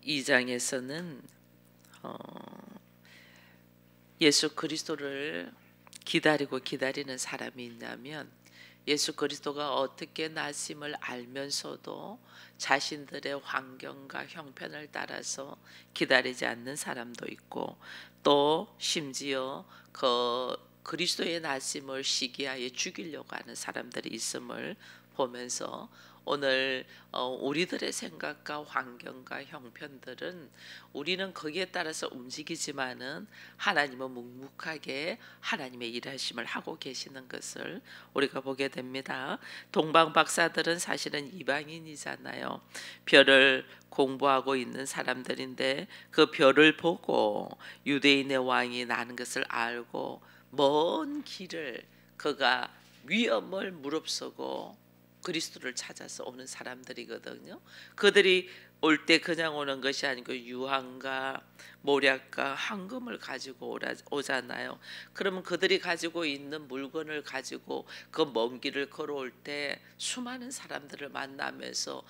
2장에서는 예수 그리스도를 기다리는 사람이 있냐면, 예수 그리스도가 어떻게 나심을 알면서도 자신들의 환경과 형편을 따라서 기다리지 않는 사람도 있고, 또 심지어 그리스도의 나심을 시기하여 죽이려고 하는 사람들이 있음을 보면서, 오늘 우리들의 생각과 환경과 형편들은 우리는 거기에 따라서 움직이지만은 하나님은 묵묵하게 하나님의 일하심을 하고 계시는 것을 우리가 보게 됩니다. 동방 박사들은 사실은 이방인이잖아요. 별을 공부하고 있는 사람들인데, 그 별을 보고 유대인의 왕이 나는 것을 알고 먼 길을 그가 위험을 무릅쓰고 그리스도를 찾아서 오는 사람들이거든요. 그들이 올 때 그냥 오는 것이 아니고 유황과 모략과 황금을 가지고 오잖아요. 그러면 그들이 가지고 있는 물건을 가지고 그 먼 길을 걸어올 때 수많은 사람들을 만나면서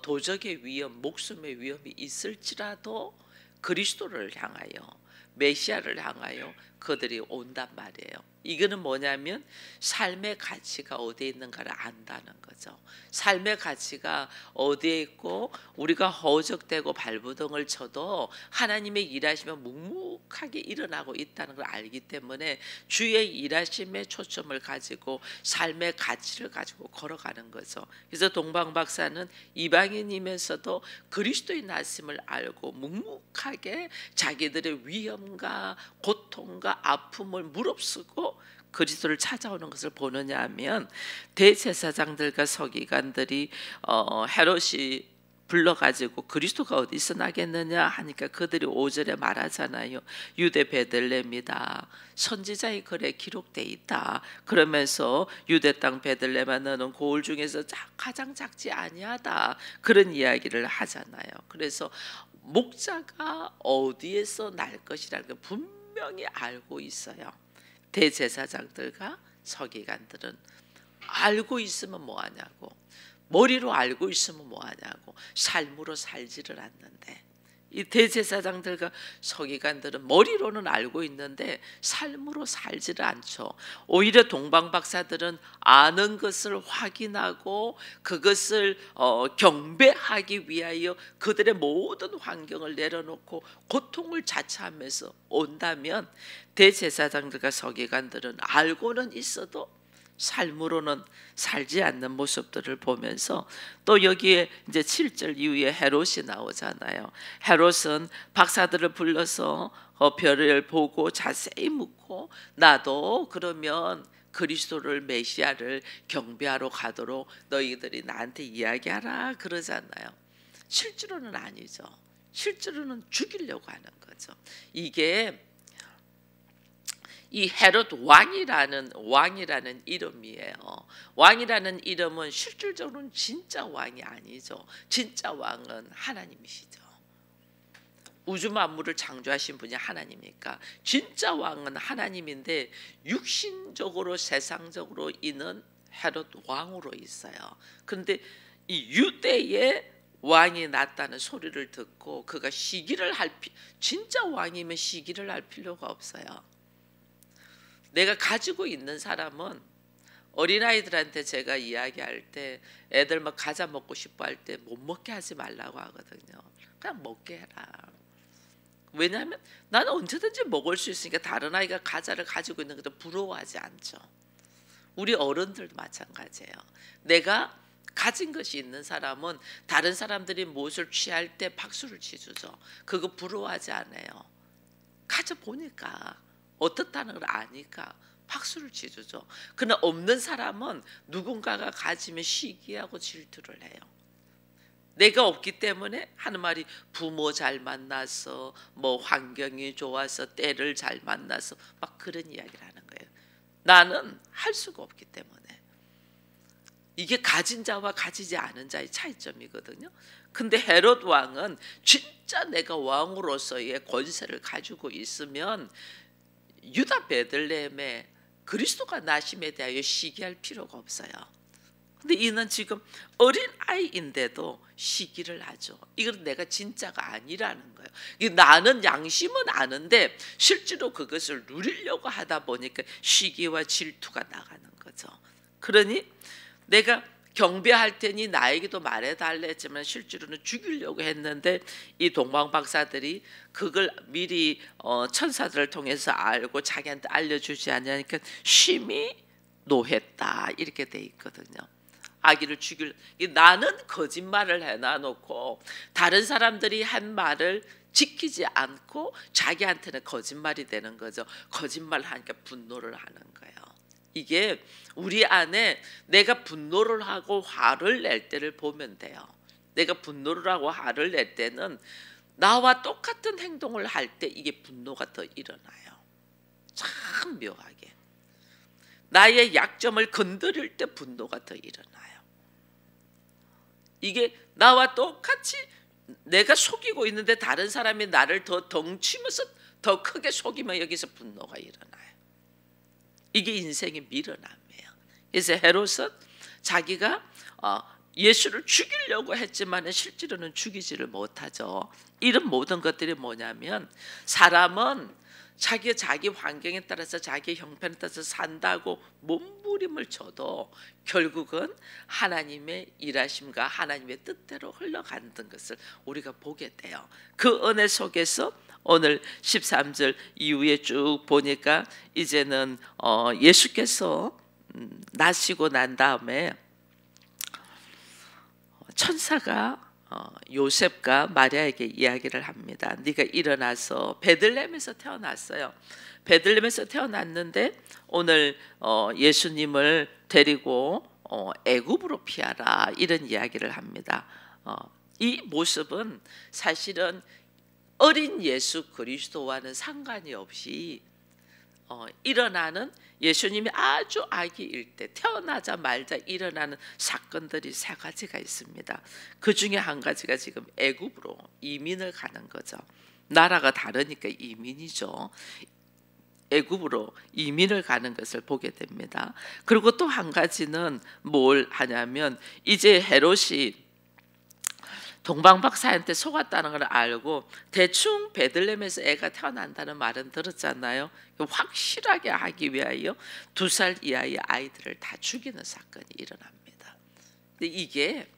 도적의 위험, 목숨의 위험이 있을지라도 그리스도를 향하여, 메시아를 향하여 그들이 온단 말이에요. 이거는 뭐냐면 삶의 가치가 어디에 있는가를 안다는 거죠. 삶의 가치가 어디에 있고, 우리가 허우적대고 발부동을 쳐도 하나님의 일하시면 묵묵하게 일어나고 있다는 걸 알기 때문에 주의 일하심에 초점을 가지고 삶의 가치를 가지고 걸어가는 거죠. 그래서 동방 박사는 이방인이면서도 그리스도의 나심을 알고 묵묵하게 자기들의 위험과 고통과 아픔을 무릅쓰고 그리스도를 찾아오는 것을 보느냐 하면, 대제사장들과 서기관들이 헤롯이 불러가지고 그리스도가 어디서 나겠느냐 하니까 그들이 5절에 말하잖아요. 유대 베들레헴이다. 선지자의 글에 기록돼 있다. 그러면서 유대 땅 베들레헴아 너는 고을 중에서 가장 작지 아니하다. 그런 이야기를 하잖아요. 그래서 목자가 어디에서 날 것이라는 걸 분명히 알고 있어요. 대제사장들과 서기관들은 알고 있으면 뭐하냐고, 머리로 알고 있으면 뭐하냐고, 삶으로 살지를 않는데, 이 대제사장들과 서기관들은 머리로는 알고 있는데 삶으로 살지를 않죠. 오히려 동방 박사들은 아는 것을 확인하고 그것을 경배하기 위하여 그들의 모든 환경을 내려놓고 고통을 자처하면서 온다면, 대제사장들과 서기관들은 알고는 있어도 삶으로는 살지 않는 모습들을 보면서, 또 여기에 이제 7절 이후에 헤롯이 나오잖아요. 헤롯은 박사들을 불러서 별을 보고 자세히 묻고, 나도 그러면 그리스도를, 메시아를 경배하러 가도록 너희들이 나한테 이야기하라 그러잖아요. 실제로는 아니죠. 실제로는 죽이려고 하는 거죠. 이게 이 헤롯 왕이라는 이름이에요. 왕이라는 이름은 실질적으로는 진짜 왕이 아니죠. 진짜 왕은 하나님이시죠. 우주 만물을 창조하신 분이 하나님이니까 진짜 왕은 하나님인데, 육신적으로 세상적으로 있는 헤롯 왕으로 있어요. 그런데 이 유대의 왕이 났다는 소리를 듣고 그가 진짜 왕이면 시기를 할 필요가 없어요. 내가 가지고 있는 사람은, 어린아이들한테 제가 이야기할 때 애들 막 과자 먹고 싶어 할 때 못 먹게 하지 말라고 하거든요. 그냥 먹게 해라. 왜냐하면 나는 언제든지 먹을 수 있으니까 다른 아이가 과자를 가지고 있는 것도 부러워하지 않죠. 우리 어른들도 마찬가지예요. 내가 가진 것이 있는 사람은 다른 사람들이 무엇을 취할 때 박수를 치주죠. 그거 부러워하지 않아요. 가져보니까 어떻다는 걸 아니까 박수를 치주죠. 그러나 없는 사람은 누군가가 가지면 시기하고 질투를 해요. 내가 없기 때문에 하는 말이, 부모 잘 만나서, 뭐 환경이 좋아서, 때를 잘 만나서 막 그런 이야기를 하는 거예요. 나는 할 수가 없기 때문에. 이게 가진 자와 가지지 않은 자의 차이점이거든요. 근데 헤롯 왕은 진짜 내가 왕으로서의 권세를 가지고 있으면 유다 베들레헴에 그리스도가 나심에 대하여 시기할 필요가 없어요. 근데 이는 지금 어린 아이인데도 시기를 하죠. 이건 내가 진짜가 아니라는 거예요. 나는 양심은 아는데 실제로 그것을 누리려고 하다 보니까 시기와 질투가 나가는 거죠. 그러니 내가 경배할 테니 나에게도 말해달래 했지만 실제로는 죽이려고 했는데 이 동방 박사들이 그걸 미리 천사들을 통해서 알고 자기한테 알려주지 않으니까 심히 노했다 이렇게 돼 있거든요. 아기를 죽일, 나는 거짓말을 해놔놓고 다른 사람들이 한 말을 지키지 않고 자기한테는 거짓말이 되는 거죠. 거짓말 하니까 분노를 하는 거예요. 이게 우리 안에 내가 분노를 하고 화를 낼 때를 보면 돼요. 내가 분노를 하고 화를 낼 때는 나와 똑같은 행동을 할 때 이게 분노가 더 일어나요. 참 묘하게. 나의 약점을 건드릴 때 분노가 더 일어나요. 이게 나와 똑같이 내가 속이고 있는데 다른 사람이 나를 더 덩치면서 더 크게 속이면 여기서 분노가 일어나요. 이게 인생의 밀어남이에요. 그래서 헤롯은 자기가 예수를 죽이려고 했지만 실제로는 죽이지를 못하죠. 이런 모든 것들이 뭐냐면 사람은 자기 환경에 따라서 자기 형편에 따라서 산다고 몸부림을 쳐도 결국은 하나님의 일하심과 하나님의 뜻대로 흘러가는 것을 우리가 보게 돼요. 그 은혜 속에서 오늘 13절 이후에 쭉 보니까 이제는 예수께서 나시고 난 다음에 천사가 요셉과 마리아에게 이야기를 합니다. 네가 일어나서 베들레헴에서 태어났어요. 베들레헴에서 태어났는데 오늘 예수님을 데리고 애굽으로 피하라 이런 이야기를 합니다. 이 모습은 사실은 어린 예수 그리스도와는 상관이 없이 일어나는 예수님이 아주 아기일 때 태어나자마자 일어나는 사건들이 세 가지가 있습니다. 그 중에 한 가지가 지금 애굽으로 이민을 가는 거죠. 나라가 다르니까 이민이죠. 애굽으로 이민을 가는 것을 보게 됩니다. 그리고 또 한 가지는 뭘 하냐면 이제 헤롯이 동방박사한테 속았다는 걸 알고 대충 베들레헴에서 애가 태어난다는 말은 들었잖아요. 확실하게 하기 위하여 2살 이하의 아이들을 다 죽이는 사건이 일어납니다. 근데 이게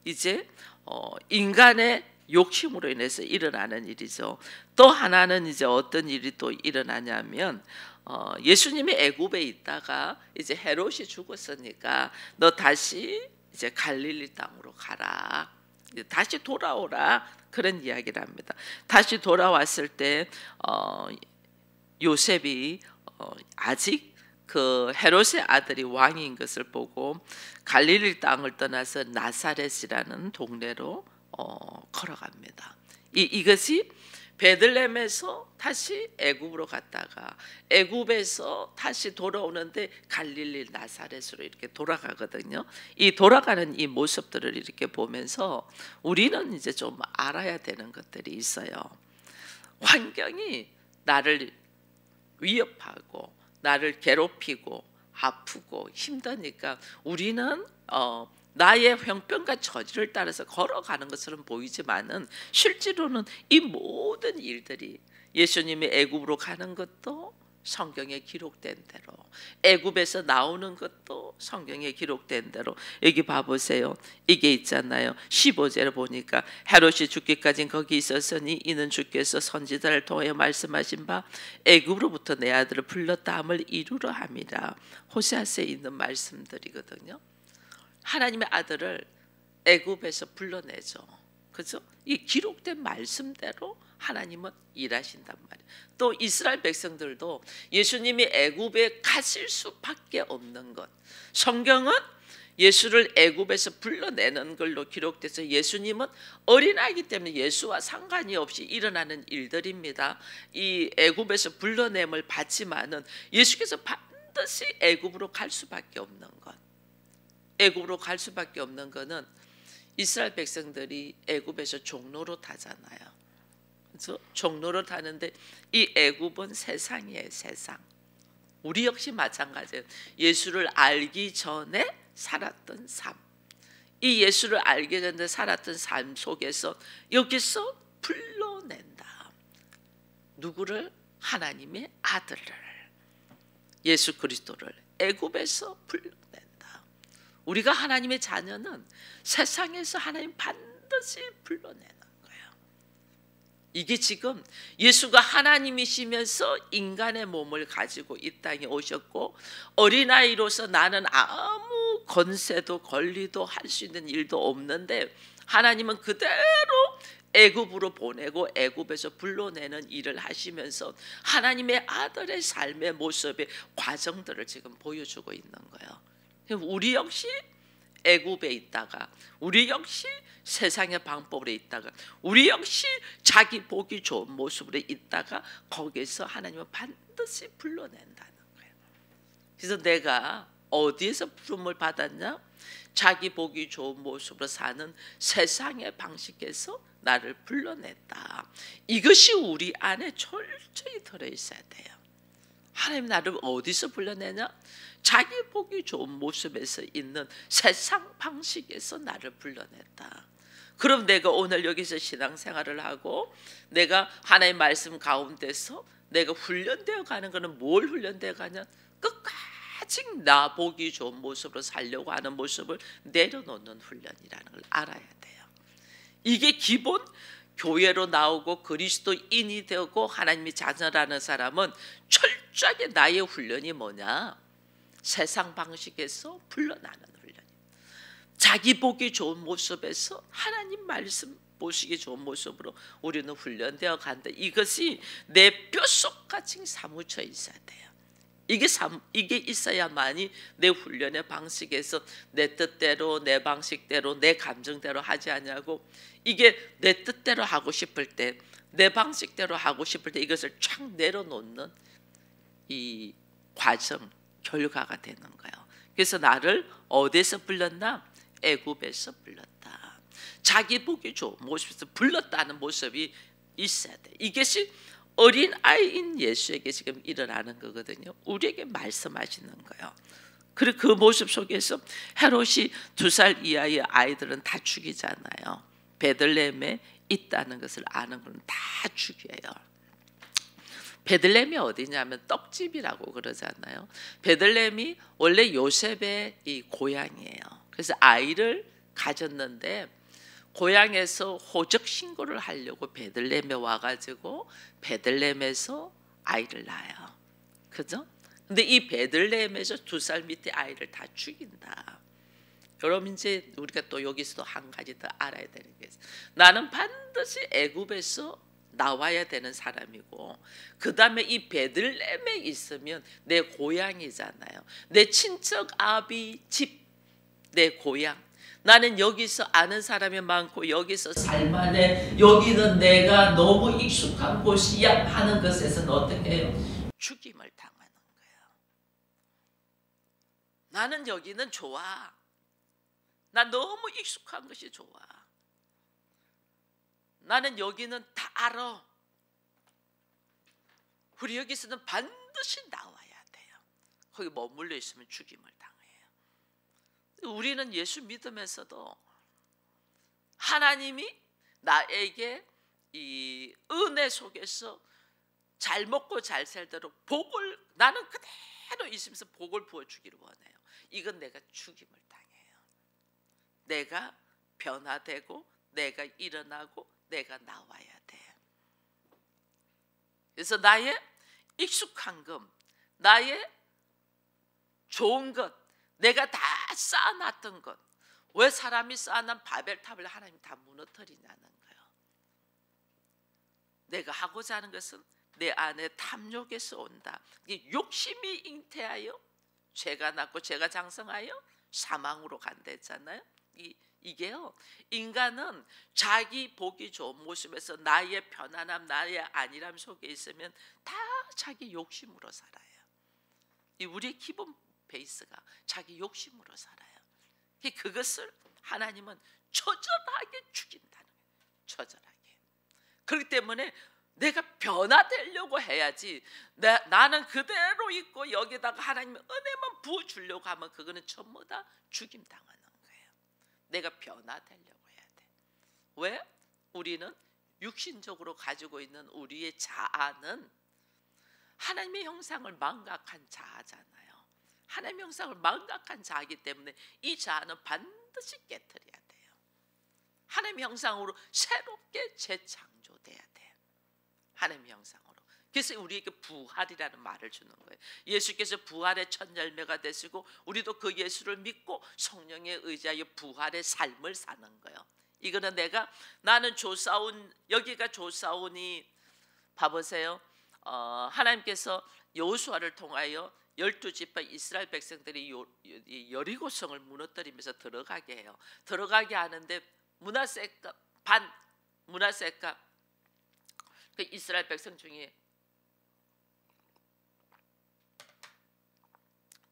이제 인간의 욕심으로 인해서 일어나는 일이죠. 또 하나는 이제 어떤 일이 또 일어나냐면 예수님이 애굽에 있다가 이제 헤롯이 죽었으니까 너 다시 이제 갈릴리 땅으로 가라. 다시 돌아오라 그런 이야기를 합니다. 다시 돌아왔을 때 요셉이 아직 그 헤롯의 아들이 왕인 것을 보고 갈릴리 땅을 떠나서 나사렛이라는 동네로 걸어갑니다. 이것이 베들레헴에서 다시 애굽으로 갔다가 애굽에서 다시 돌아오는데 갈릴리 나사렛으로 이렇게 돌아가거든요. 이 돌아가는 이 모습들을 이렇게 보면서 우리는 이제 좀 알아야 되는 것들이 있어요. 환경이 나를 위협하고 나를 괴롭히고 아프고 힘드니까 우리는 나의 형편과 처지를 따라서 걸어가는 것처럼 보이지만은 실제로는 이 모든 일들이 예수님이 애굽으로 가는 것도 성경에 기록된 대로 애굽에서 나오는 것도 성경에 기록된 대로 여기 봐보세요. 이게 있잖아요. 15절에 보니까 헤롯이 죽기까지 거기 있었으니 이는 주께서 선지자를 통하여 말씀하신 바 애굽으로부터 내 아들을 불렀다 함을 이루려 함이라. 호세아서에 있는 말씀들이거든요. 하나님의 아들을 애굽에서 불러내죠. 그죠? 이 기록된 말씀대로 하나님은 일하신단 말이에요. 또 이스라엘 백성들도 예수님이 애굽에 가실 수밖에 없는 것. 성경은 예수를 애굽에서 불러내는 걸로 기록돼서 예수님은 어린아이기 때문에 예수와 상관이 없이 일어나는 일들입니다. 이 애굽에서 불러냄을 받지만은 예수께서 반드시 애굽으로 갈 수밖에 없는 것. 애굽으로 갈 수밖에 없는 것은 이스라엘 백성들이 애굽에서 종로로 타잖아요. 그래서 종로로 타는데 이 애굽은 세상이에요. 세상. 우리 역시 마찬가지예요. 예수를 알기 전에 살았던 삶, 이 예수를 알게 됐는데 살았던 삶 속에서 여기서 불러낸다. 누구를? 하나님의 아들을, 예수 그리스도를 애굽에서 불러낸다. 우리가 하나님의 자녀는 세상에서 하나님 반드시 불러내는 거예요. 이게 지금 예수가 하나님이시면서 인간의 몸을 가지고 이 땅에 오셨고, 어린아이로서 나는 아무 권세도 권리도 할 수 있는 일도 없는데 하나님은 그대로 애굽으로 보내고 애굽에서 불러내는 일을 하시면서 하나님의 아들의 삶의 모습의 과정들을 지금 보여주고 있는 거예요. 우리 역시 애굽에 있다가, 우리 역시 세상의 방법으로 있다가, 우리 역시 자기 보기 좋은 모습으로 있다가 거기서 하나님은 반드시 불러낸다는 거예요. 그래서 내가 어디에서 부름을 받았냐? 자기 보기 좋은 모습으로 사는 세상의 방식에서 나를 불러냈다. 이것이 우리 안에 철저히 들어있어야 돼요. 하나님 나를 어디서 불러내냐? 자기 보기 좋은 모습에서 있는 세상 방식에서 나를 불러냈다. 그럼 내가 오늘 여기서 신앙생활을 하고 내가 하나님의 말씀 가운데서 내가 훈련되어 가는 것은 뭘 훈련되어 가냐? 끝까지 나 보기 좋은 모습으로 살려고 하는 모습을 내려놓는 훈련이라는 걸 알아야 돼요. 이게 기본. 교회로 나오고 그리스도인이 되고 하나님의 자녀라는 사람은 철저하게 나의 훈련이 뭐냐? 세상 방식에서 불러나는 훈련이에요. 자기 보기 좋은 모습에서 하나님 말씀 보시기 좋은 모습으로 우리는 훈련되어 간다. 이것이 내 뼛속까지 사무쳐 있어야 돼요. 이게 있어야만이 내 훈련의 방식에서 내 뜻대로 내 방식대로 내 감정대로 하지 않냐고, 이게 내 뜻대로 하고 싶을 때 내 방식대로 하고 싶을 때 이것을 쫙 내려놓는 이 과정 결과가 되는 거예요. 그래서 나를 어디서 불렀나? 애굽에서 불렀다. 자기 보기 좋은 모습에서 불렀다는 모습이 있어야 돼. 이것이 어린 아이인 예수에게 지금 일어나는 거거든요. 우리에게 말씀하시는 거예요. 그리고 그 모습 속에서 헤롯이 2살 이하의 아이들은 다 죽이잖아요. 베들레헴에 있다는 것을 아는 건 다 죽여요. 베들레헴이 어디냐면 떡집이라고 그러잖아요. 베들레헴이 원래 요셉의 이 고향이에요. 그래서 아이를 가졌는데 고향에서 호적 신고를 하려고 베들레헴에 와가지고 베들레헴에서 아이를 낳아요. 그죠? 근데 이 베들레헴에서 2살 밑에 아이를 다 죽인다. 여러분 이제 우리가 또 여기서도 한 가지 더 알아야 되는 게 있어요. 나는 반드시 애굽에서 나와야 되는 사람이고, 그 다음에 이 베들레헴에 있으면 내 고향이잖아요. 내 친척 아비 집, 내 고향. 나는 여기서 아는 사람이 많고 여기서 살만해, 여기는 내가 너무 익숙한 곳이야 하는 것에서는 어떻게 해요? 죽임을 당하는 거예요. 나는 여기는 좋아. 나 너무 익숙한 것이 좋아. 나는 여기는 다 알아. 우리 여기서는 반드시 나와야 돼요. 거기 머물러 있으면 죽임을 당해요. 우리는 예수 믿으면서도 하나님이 나에게 이 은혜 속에서 잘 먹고 잘 살도록 복을, 나는 그대로 있으면서 복을 부어주기를 원해요. 이건 내가 죽임을 당해요. 내가 변화되고 내가 일어나고 내가 나와야 돼. 그래서 나의 익숙한 것, 나의 좋은 것, 내가 다 쌓아놨던 것, 왜 사람이 쌓아놓은 바벨탑을 하나님이 다 무너뜨리냐는 거예요. 내가 하고자 하는 것은 내 안에 탐욕에서 온다. 이게 욕심이 잉태하여 죄가 낳고 죄가 장성하여 사망으로 간다 했잖아요. 이게요, 인간은 자기 보기 좋은 모습에서 나의 편안함, 나의 안일함 속에 있으면 다 자기 욕심으로 살아요. 이 우리의 기본 베이스가 자기 욕심으로 살아요. 그것을 하나님은 처절하게 죽인다는 거예요. 처절하게. 그렇기 때문에 내가 변화되려고 해야지. 나는 그대로 있고 여기다가 하나님의 은혜만 부어주려고 하면 그거는 전부 다 죽임 당하는 거예요. 내가 변화되려고 해야 돼. 왜? 우리는 육신적으로 가지고 있는 우리의 자아는 하나님의 형상을 망각한 자아잖아요. 하나님의 형상을 망각한 자이기 때문에 이 자아는 반드시 깨트려야 돼요. 하나님의 형상으로 새롭게 재창조돼야 돼. 하나님의 형상으로. 그래서 우리에게 부활이라는 말을 주는 거예요. 예수께서 부활의 첫 열매가 되시고 우리도 그 예수를 믿고 성령에 의지하여 부활의 삶을 사는 거예요. 이거는 나는 조사온, 여기가 조사온이, 봐보세요. 하나님께서 여호수아를 통하여 12지파 이스라엘 백성들이 여리고성을 무너뜨리면서 들어가게 해요. 들어가게 하는데 므낫세가 그 이스라엘 백성 중에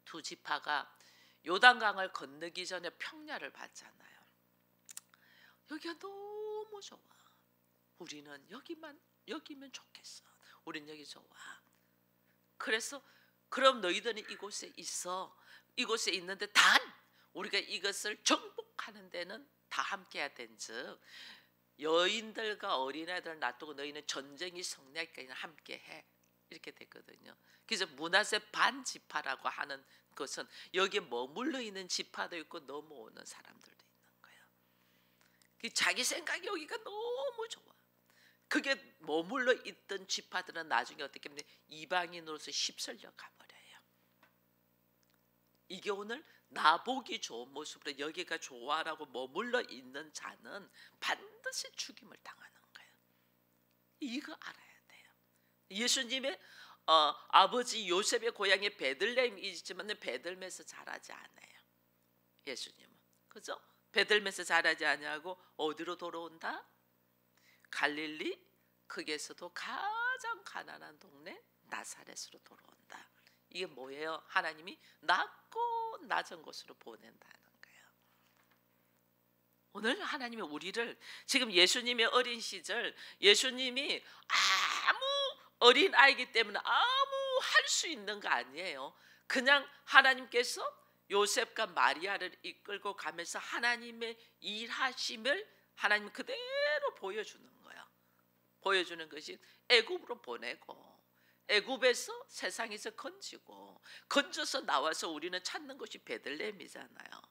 두 지파가 요단강을 건너기 전에 평야를 봤잖아요. 여기가 너무 좋아. 우리는 여기면 좋겠어. 우린 여기 좋아. 그래서 그럼 너희들은 이곳에 있어. 이곳에 있는데 단 우리가 이것을 정복하는 데는 다 함께해야 된즉 여인들과 어린아이들을 놔두고 너희는 전쟁이 성리하기까지 함께해. 이렇게 됐거든요. 그래서 므낫세 반지파라고 하는 것은 여기에 머물러 있는 지파도 있고 넘어오는 사람들도 있는 거예요. 자기 생각이 여기가 너무 좋아. 그게 머물러 있던 지파들은 나중에 어떻게 하면 이방인으로서 휩쓸려 가버려요. 이게 오늘 나보기 좋은 모습으로 여기가 좋아라고 머물러 있는 자는 반드시 죽임을 당하는 거예요. 이거 알아야 돼요. 예수님의 아버지 요셉의 고향이 베들레헴이지만 베들레헴에서 자라지 않아요. 예수님은. 그죠? 베들레헴에서 자라지 않냐고 어디로 돌아온다? 갈릴리 거기에서도 가장 가난한 동네 나사렛으로 돌아온다. 이게 뭐예요? 하나님이 낮고 낮은 곳으로 보낸다는 거예요. 오늘 하나님이 우리를 지금 예수님의 어린 시절 예수님이 아무 어린 아이기 때문에 아무 할 수 있는 거 아니에요. 그냥 하나님께서 요셉과 마리아를 이끌고 가면서 하나님의 일하심을 하나님 그대로 보여주는 거예요. 보여주는 것이 애굽으로 보내고 애굽에서 세상에서 건져서 나와서 우리는 찾는 것이 베들레헴이잖아요.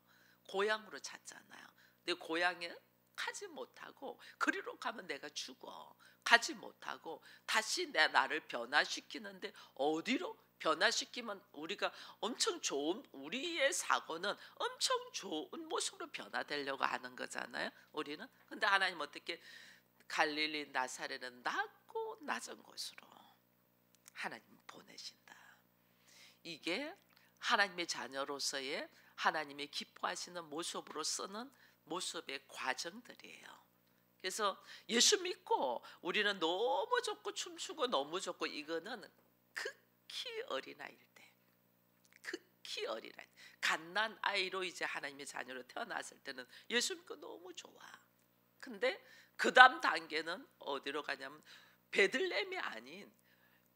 고향으로 찾잖아요. 근데 고향에 가지 못하고 그리로 가면 내가 죽어. 가지 못하고 다시 나를 변화시키는데 어디로 변화시키면 우리가 엄청 좋은 우리의 사고는 엄청 좋은 모습으로 변화되려고 하는 거잖아요. 우리는. 근데 하나님 어떻게 갈릴리 나사렛은 낮고 낮은 곳으로 하나님 보내신다. 이게 하나님의 자녀로서의 하나님의 기뻐하시는 모습으로 쓰는 모습의 과정들이에요. 그래서 예수 믿고 우리는 너무 좋고 춤추고 너무 좋고 이거는 극히 어린아이일 때, 극히 어린아이, 갓난 아이로 이제 하나님의 자녀로 태어났을 때는 예수 믿고 너무 좋아. 근데 그 다음 단계는 어디로 가냐면 베들레헴이 아닌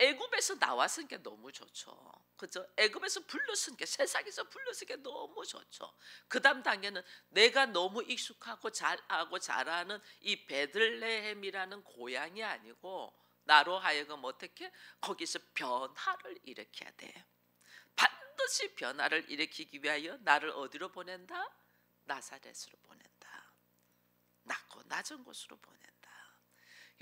애굽에서 나왔으니까 너무 좋죠. 그죠? 애굽에서 불렀으니까 세상에서 불렀으니까 너무 좋죠. 그 다음 단계는 내가 너무 익숙하고 잘하고 잘하는 이 베들레헴이라는 고향이 아니고 나로 하여금 어떻게 거기서 변화를 일으켜야 돼. 반드시 변화를 일으키기 위하여 나를 어디로 보낸다? 나사렛으로 보낸다. 낮고 낮은 곳으로 보낸다.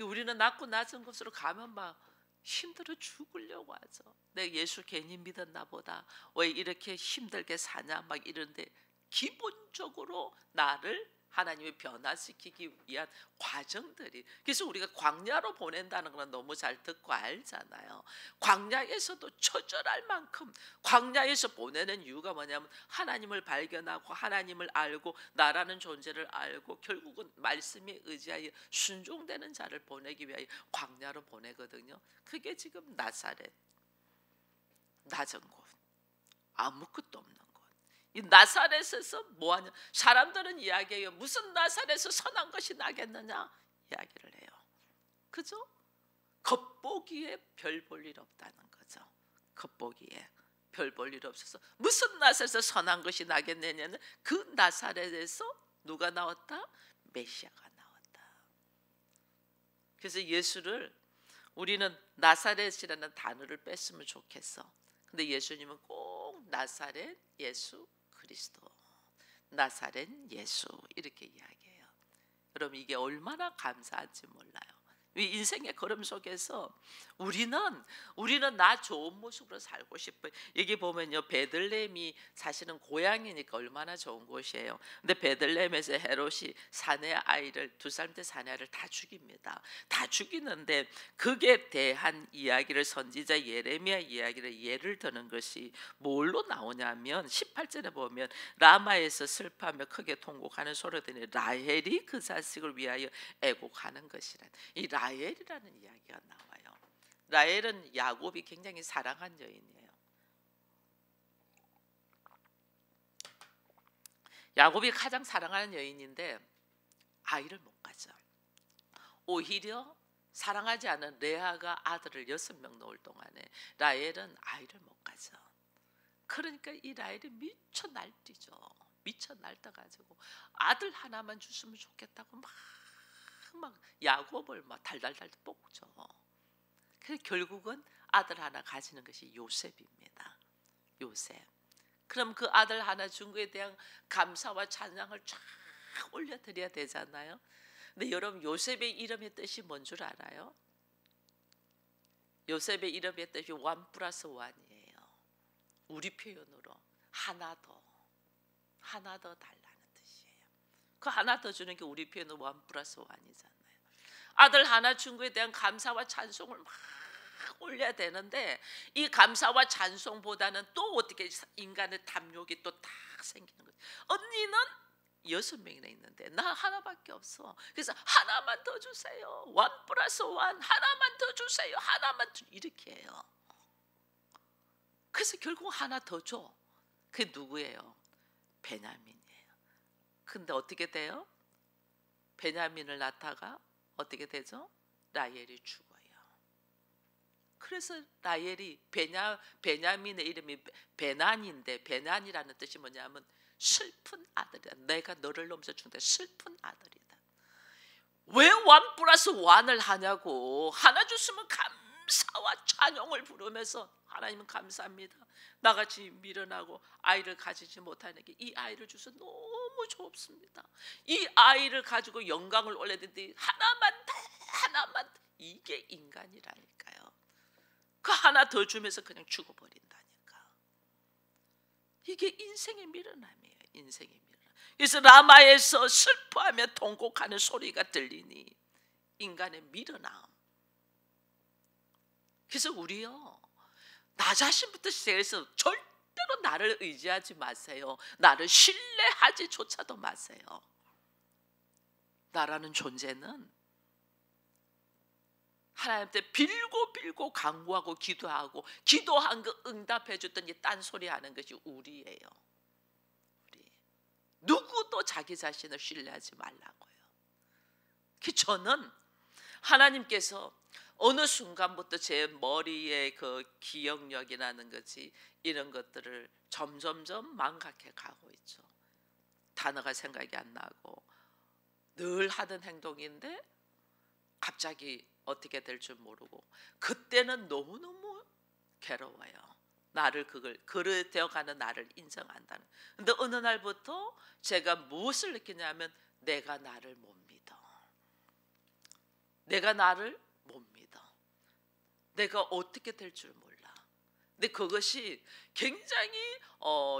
우리는 낮고 낮은 곳으로 가면 막 힘들어 죽으려고 하죠. 내가 예수 괜히 믿었나 보다. 왜 이렇게 힘들게 사냐 막 이런데 기본적으로 나를 하나님이 변화시키기 위한 과정들이. 그래서 우리가 광야로 보낸다는 건 너무 잘 듣고 알잖아요. 광야에서도 처절할 만큼 광야에서 보내는 이유가 뭐냐면 하나님을 발견하고 하나님을 알고 나라는 존재를 알고 결국은 말씀에 의지하여 순종되는 자를 보내기 위하여 광야로 보내거든요. 그게 지금 나사렛, 낮은 곳, 아무것도 없는 곳. 이 나사렛에서 뭐하냐? 사람들은 이야기해요. 무슨 나사렛에서 선한 것이 나겠느냐 이야기를 해요. 그죠? 겉보기에 별 볼 일 없다는 거죠. 겉보기에 별 볼 일 없어서 무슨 나사렛에서 선한 것이 나겠느냐는 그 나사렛에서 누가 나왔다? 메시아가 나왔다. 그래서 예수를 우리는 나사렛이라는 단어를 뺐으면 좋겠어. 근데 예수님은 꼭 나사렛 예수 그리스도, 나사렛 예수 이렇게 이야기해요. 여러분 이게 얼마나 감사한지 몰라요. 이 인생의 걸음 속에서 우리는 나 좋은 모습으로 살고 싶어요. 여기 보면요, 베들레헴이 사실은 고향이니까 얼마나 좋은 곳이에요. 근데 베들레헴에서 헤롯이 사내 아이를, 2살 때 사내 아이를 다 죽입니다. 다 죽이는데 그게 대한 이야기를, 선지자 예레미야 이야기를 예를 드는 것이 뭘로 나오냐면 18절에 보면 라마에서 슬퍼하며 크게 통곡하는 소리가 들리니 라헬이 그 자식을 위하여 애곡하는 것이라. 이 라헬이라는 이야기가 나와요. 라헬은 야곱이 굉장히 사랑한 여인이에요. 야곱이 가장 사랑하는 여인인데 아이를 못 가져. 오히려 사랑하지 않은 레아가 아들을 6명 놓을 동안에 라헬은 아이를 못 가져. 그러니까 이 라헬이 미쳐 날뛰죠. 미쳐 날뛰어가지고 아들 하나만 줬으면 좋겠다고 막 야곱을 막 달달달 볶죠. 그래서 결국은 아들 하나 가지는 것이 요셉입니다. 요셉. 그럼 그 아들 하나 준 것에 대한 감사와 찬양을 쫙 올려드려야 되잖아요. 근데 여러분 요셉의 이름의 뜻이 뭔 줄 알아요? 요셉의 이름의 뜻이 1+1이에요. 우리 표현으로 하나 더 달라는 뜻이에요. 그 하나 더 주는 게 우리 표현으로 1+1이잖아요. 아들 하나 준 것에 대한 감사와 찬송을 막 올려야 되는데 이 감사와 찬송보다는 또 어떻게 인간의 탐욕이 또 딱 생기는 거예요. 언니는 6명이나 있는데 나 하나밖에 없어. 그래서 하나만 더 주세요. 1+1 하나만 더 주세요. 하나만 더, 이렇게 해요. 그래서 결국 하나 더 줘. 그게 누구예요? 베냐민이에요. 근데 어떻게 돼요? 베냐민을 낳다가 어떻게 되죠? 라헬이 죽어요. 그래서 라헬이 베냐민의 이름이 베난인데 베난이라는 뜻이 뭐냐면 슬픈 아들이다. 내가 너를 넘어서 준다. 슬픈 아들이다. 왜 1+1을 하냐고. 하나 줬으면 감사와 찬양을 부르면서 하나님은 감사합니다. 나같이 미련하고 아이를 가지지 못하는 게 이 아이를 주셔서 너무 좋습니다. 이 아이를 가지고 영광을 올려드리니 하나만 더. 이게 인간이라니까요. 그 하나 더 주면서 그냥 죽어버린다니까. 이게 인생의 미련함이에요. 인생의 미련함. 그래서 라마에서 슬퍼하며 통곡하는 소리가 들리니 인간의 미련함. 그래서 우리요, 나 자신부터 시작해서 절대로 나를 의지하지 마세요. 나를 신뢰하지조차도 마세요. 나라는 존재는 하나님한테 빌고 간구하고 기도하고 기도한 거 응답해 줬더니 딴소리 하는 것이 우리예요. 우리. 누구도 자기 자신을 신뢰하지 말라고요. 저는 하나님께서 어느 순간부터 제 머리에 그 기억력이라는 것이 이런 것들을 점점점 망각해 가고 있죠. 단어가 생각이 안 나고 늘 하던 행동인데 갑자기 어떻게 될 줄 모르고 그때는 너무너무 괴로워요. 나를 그릇 되어가는 나를 인정한다는. 근데 어느 날부터 제가 무엇을 느끼냐면 내가 나를 못 믿어. 내가 나를 못 믿어. 내가 어떻게 될 줄 몰라. 근데 그것이 굉장히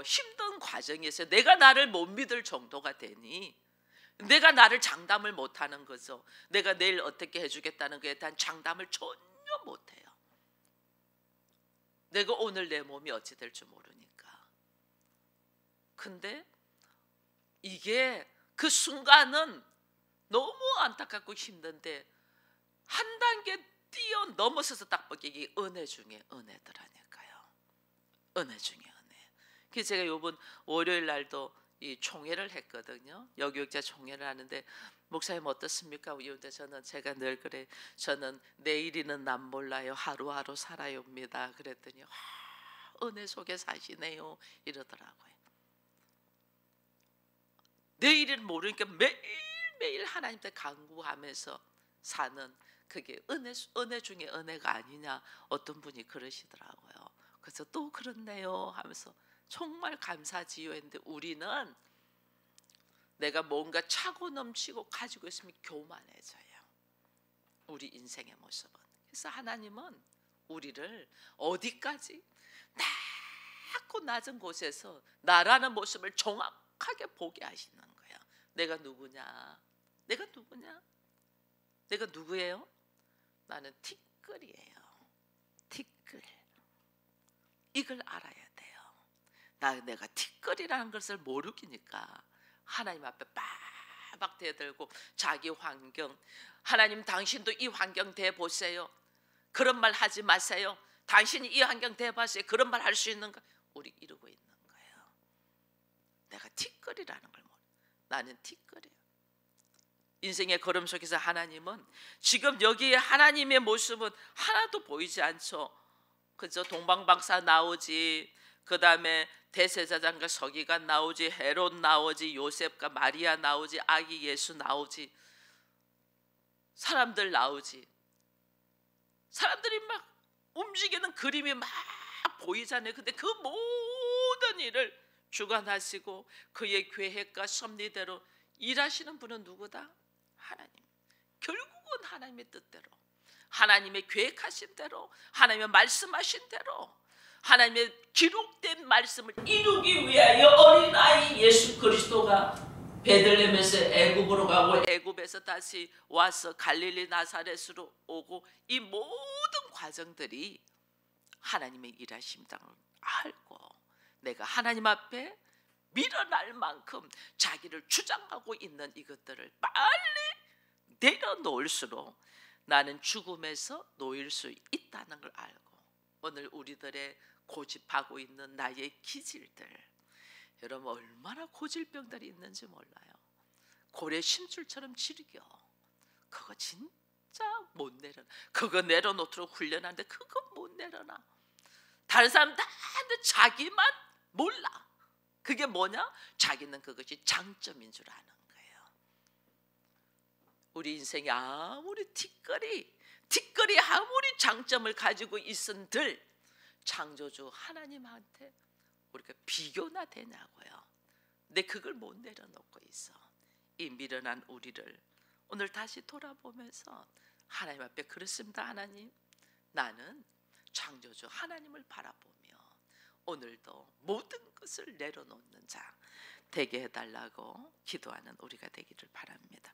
힘든 과정이었어요. 내가 나를 못 믿을 정도가 되니 내가 나를 장담을 못하는 거죠. 내가 내일 어떻게 해주겠다는 것에 대한 장담을 전혀 못해요. 내가 오늘 내 몸이 어찌 될 줄 모르니까. 근데 이게 그 순간은 너무 안타깝고 힘든데 한 단계 뛰어넘어서서 딱 보기 은혜 중에 은혜더라니까요. 은혜 중에 은혜. 그래서 제가 이번 월요일 날도 이 총회를 했거든요. 여교육자 총회를 하는데 목사님 어떻습니까? 이런데 제가 늘 그래. 저는 내일이는 난 몰라요. 하루하루 살아요입니다. 그랬더니 은혜 속에 사시네요. 이러더라고요. 내일은 모르니까 매일매일 하나님께 간구하면서 사는 그게 은혜 중에 은혜가 아니냐 어떤 분이 그러시더라고요. 그래서 또 그렇네요 하면서 정말 감사지요 했는데 우리는 내가 뭔가 차고 넘치고 가지고 있으면 교만해져요. 우리 인생의 모습은. 그래서 하나님은 우리를 어디까지 낮고 낮은 곳에서 나라는 모습을 정확하게 보게 하시는 거예요. 내가 누구냐? 내가 누구냐? 내가 누구예요? 나는 티끌이에요. 티끌. 이걸 알아야 돼요. 내가 티끌이라는 것을 모르니까 하나님 앞에 빠박 대들고 자기 환경, 하나님 당신도 이 환경 대보세요. 그런 말 하지 마세요. 당신이 이 환경 대봐세요. 그런 말 할 수 있는가? 우리 이러고 있는 거예요. 내가 티끌이라는 걸 모르. 나는 티끌이에요. 인생의 걸음 속에서 하나님은 지금 여기에 하나님의 모습은 하나도 보이지 않죠. 그저 동방박사 나오지, 그 다음에 대제사장과 서기가 나오지, 헤롯 나오지, 요셉과 마리아 나오지, 아기 예수 나오지, 사람들 나오지. 사람들이 막 움직이는 그림이 막 보이잖아요. 근데 그 모든 일을 주관하시고 그의 계획과 섭리대로 일하시는 분은 누구다? 하나님. 결국은 하나님의 뜻대로, 하나님의 계획하신 대로, 하나님의 말씀하신 대로, 하나님의 기록된 말씀을 이루기 위하여 어린아이 예수 그리스도가 베들레헴에서 애굽으로 가고 애굽에서 다시 와서 갈릴리 나사렛으로 오고 이 모든 과정들이 하나님의 일하심을 알고 내가 하나님 앞에 밀어날 만큼 자기를 주장하고 있는 이것들을 빨리 내려놓을수록 나는 죽음에서 놓일 수 있다는 걸 알고 오늘 우리들의 고집하고 있는 나의 기질들, 여러분 얼마나 고질병들이 있는지 몰라요. 고래 심줄처럼 질겨. 그거 진짜 못 내려놔. 그거 내려놓도록 훈련하는데 그거 못 내려놔. 다른 사람 다 하는데 자기만 몰라. 그게 뭐냐? 자기는 그것이 장점인 줄 아는 거예요. 우리 인생이 아무리 티끌이 아무리 장점을 가지고 있은들 창조주 하나님한테 우리가 비교나 되냐고요. 근데 그걸 못 내려놓고 있어. 이 미련한 우리를 오늘 다시 돌아보면서 하나님 앞에 그렇습니다. 하나님, 나는 창조주 하나님을 바라보며 오늘도 모든 것을 내려놓는 자 되게 해달라고 기도하는 우리가 되기를 바랍니다.